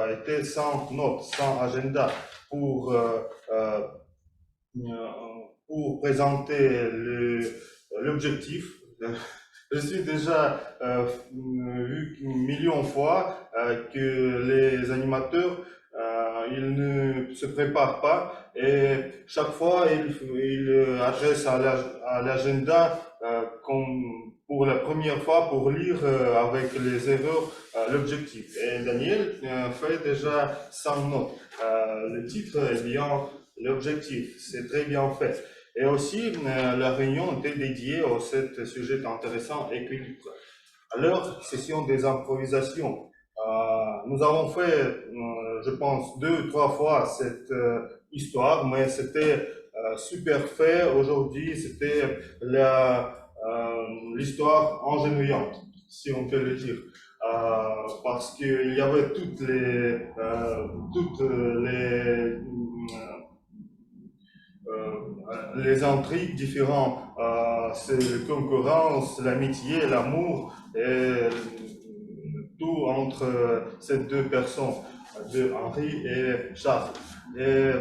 était sans notes, sans agenda pour présenter l'objectif. Je suis déjà vu 1 million de fois que les animateurs ils ne se préparent pas et chaque fois ils adressent à l'agenda comme pour la première fois pour lire avec les erreurs l'objectif. Et Daniel fait déjà 100 notes. Le titre est bien l'objectif, c'est très bien fait. Et aussi, la réunion était dédiée à ce sujet intéressant, équilibre. Alors, session des improvisations. Nous avons fait, je pense, 2 ou 3 fois cette histoire, mais c'était super fait. Aujourd'hui, c'était l'histoire engenouillante, si on peut le dire. Parce qu'il y avait toutes les intrigues différentes, c'est la concurrence, l'amitié, l'amour, et tout entre ces 2 personnes, de Henri et Charles. Et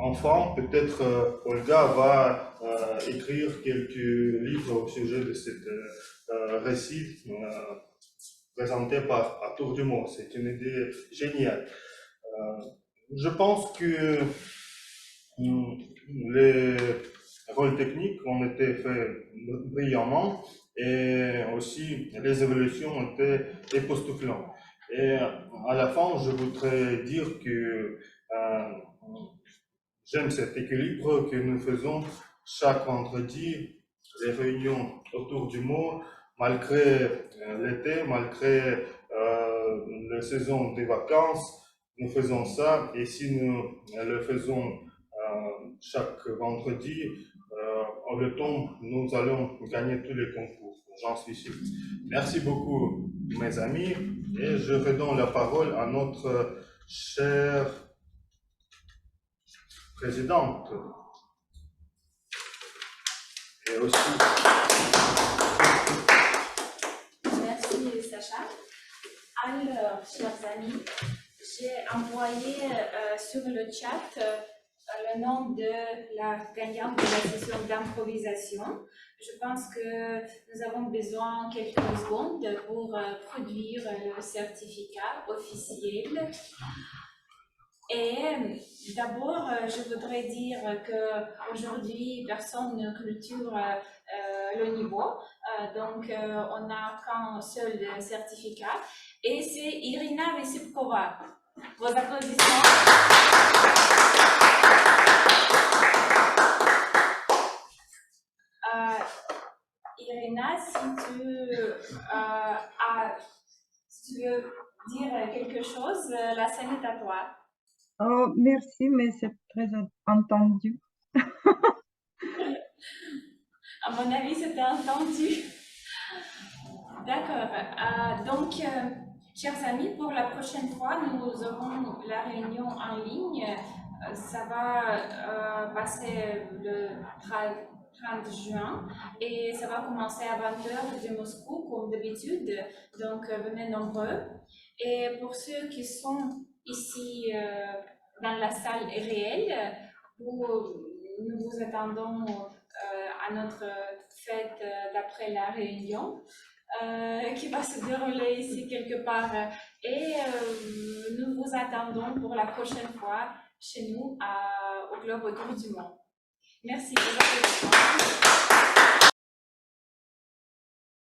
enfin, peut-être Olga va écrire quelques livres au sujet de ce récit présenté par à Tour du Monde. C'est une idée géniale. Je pense que les rôles techniques ont été faits brillamment et aussi les évolutions ont été époustouflantes. Et à la fin, je voudrais dire que j'aime cet équilibre que nous faisons chaque vendredi, les réunions autour du mot, malgré l'été, malgré la saison des vacances. Nous faisons ça, et si nous le faisons chaque vendredi, le temps, nous allons gagner tous les concours, j'en suis sûr. Merci beaucoup, mes amis, et je redonne la parole à notre chère présidente. Et aussi... Merci, Sacha. Alors, chers amis, j'ai envoyé sur le chat le nom de la gagnante de la session d'improvisation. Je pense que nous avons besoin de quelques secondes pour produire le certificat officiel. Et d'abord, je voudrais dire qu'aujourd'hui, personne ne clôture le niveau. Donc, on n'a qu'un seul certificat. Et c'est Irina Vesipkova. Vos applaudissements. Irina, si tu veux dire quelque chose, la scène est à toi. Oh, merci, mais c'est très entendu. À mon avis, c'était entendu. D'accord. Donc, chers amis, pour la prochaine fois, nous aurons la réunion en ligne. Ça va passer le 30 juin et ça va commencer à 20h de Moscou, comme d'habitude. Donc, venez nombreux. Et pour ceux qui sont ici dans la salle réelle, nous vous attendons à notre fête d'après la réunion qui va se dérouler ici quelque part. Et nous vous attendons pour la prochaine fois chez nous au Globe autour du monde. Merci.